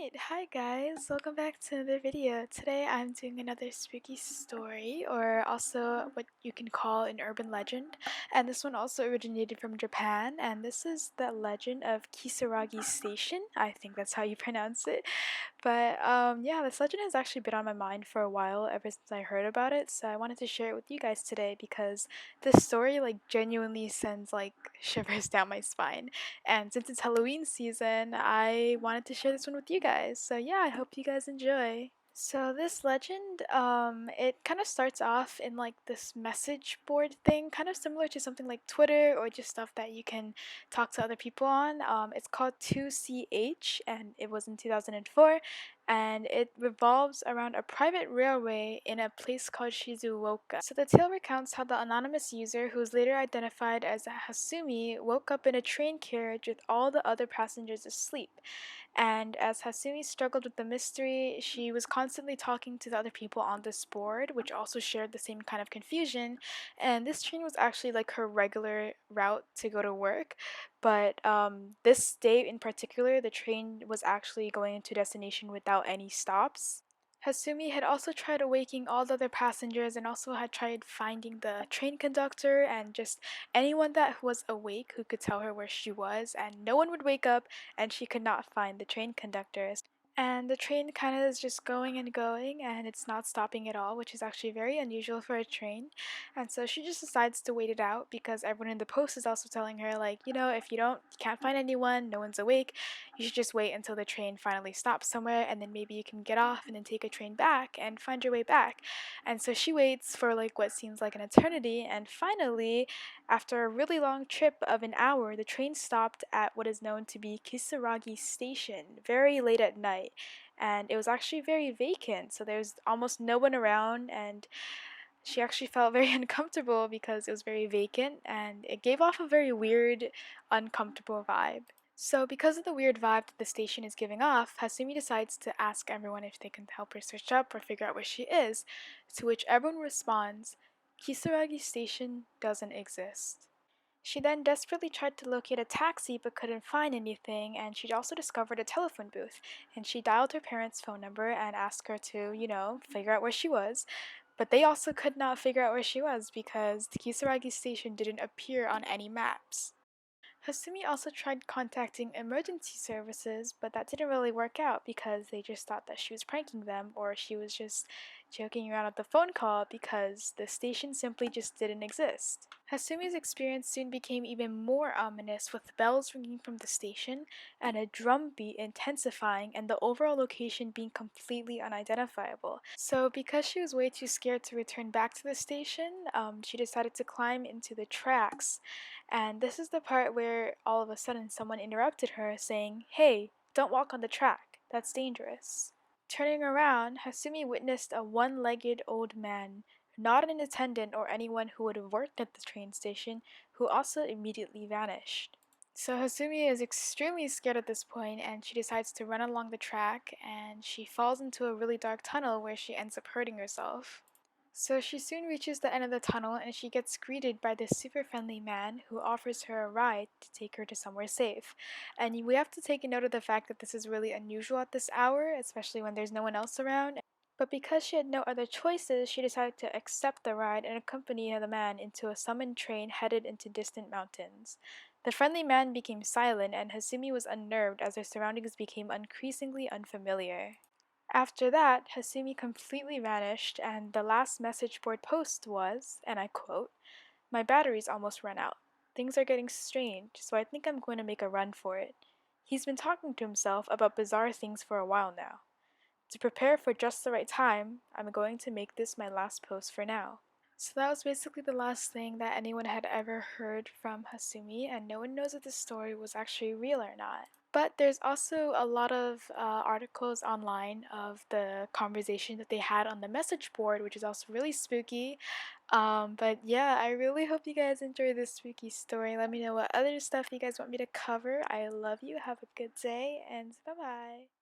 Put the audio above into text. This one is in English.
Alright, hi guys, welcome back to another video. Today I'm doing another spooky story, or also what you can call an urban legend, and this one also originated from Japan, and this is the legend of Kisaragi Station. I think that's how you pronounce it. But yeah, this legend has actually been on my mind for a while ever since I heard about it, so I wanted to share it with you guys today because this story genuinely sends shivers down my spine. And since it's Halloween season, I wanted to share this one with you guys. So yeah, I hope you guys enjoy. So this legend, it kind of starts off in this message board thing, kind of similar to something like Twitter or just stuff that you can talk to other people on. It's called 2CH, and it was in 2004, and it revolves around a private railway in a place called Shizuoka. So the tale recounts how the anonymous user, who was later identified as Hasumi, woke up in a train carriage with all the other passengers asleep. And as Hasumi struggled with the mystery, she was constantly talking to the other people on this board, which also shared the same kind of confusion. And this train was actually her regular route to go to work. But this day in particular, the train was actually going into destination without any stops. Hasumi had also tried awaking all the other passengers and also had tried finding the train conductor and just anyone that was awake who could tell her where she was, and no one would wake up and she could not find the train conductors. And the train kind of is just going and going, and it's not stopping at all, which is actually very unusual for a train. And so she just decides to wait it out because everyone in the post is also telling her, if you can't find anyone, no one's awake, you should just wait until the train finally stops somewhere, and then maybe you can get off and then take a train back and find your way back. And so she waits for what seems like an eternity, and finally, after a really long trip of an hour, the train stopped at what is known to be Kisaragi Station, very late at night. And it was actually very vacant, so there's almost no one around, and she actually felt very uncomfortable because it was very vacant, and it gave off a very weird, uncomfortable vibe. So because of the weird vibe that the station is giving off, Hasumi decides to ask everyone if they can help her search up or figure out where she is, to which everyone responds, "Kisaragi Station doesn't exist." She then desperately tried to locate a taxi but couldn't find anything, and she also discovered a telephone booth, and she dialed her parents' phone number and asked her to, figure out where she was. But they also could not figure out where she was because the Kisaragi station didn't appear on any maps. Hasumi also tried contacting emergency services, but that didn't really work out because they just thought that she was pranking them, or she was just joking around at the phone call because the station simply just didn't exist. Hasumi's experience soon became even more ominous, with bells ringing from the station and a drum beat intensifying, and the overall location being completely unidentifiable. So because she was way too scared to return back to the station, she decided to climb into the tracks. And this is the part where all of a sudden someone interrupted her, saying, "Hey, don't walk on the track, that's dangerous." Turning around, Hasumi witnessed a one-legged old man, not an attendant or anyone who would have worked at the train station, who also immediately vanished. So Hasumi is extremely scared at this point, and she decides to run along the track, and she falls into a really dark tunnel where she ends up hurting herself. So she soon reaches the end of the tunnel, and she gets greeted by this super friendly man who offers her a ride to take her to somewhere safe. And we have to take a note of the fact that this is really unusual at this hour, especially when there's no one else around. But because she had no other choices, she decided to accept the ride and accompany the man into a summoned train headed into distant mountains. The friendly man became silent, and Hasumi was unnerved as her surroundings became increasingly unfamiliar. After that, Hasumi completely vanished, and the last message board post was, and I quote, "My battery's almost run out. Things are getting strange, so I think I'm going to make a run for it. He's been talking to himself about bizarre things for a while now. To prepare for just the right time, I'm going to make this my last post for now." So that was basically the last thing that anyone had ever heard from Hasumi, and no one knows if the story was actually real or not. But there's also a lot of articles online of the conversation that they had on the message board, which is also really spooky. But yeah, I really hope you guys enjoy this spooky story. Let me know what other stuff you guys want me to cover. I love you. Have a good day, and bye bye.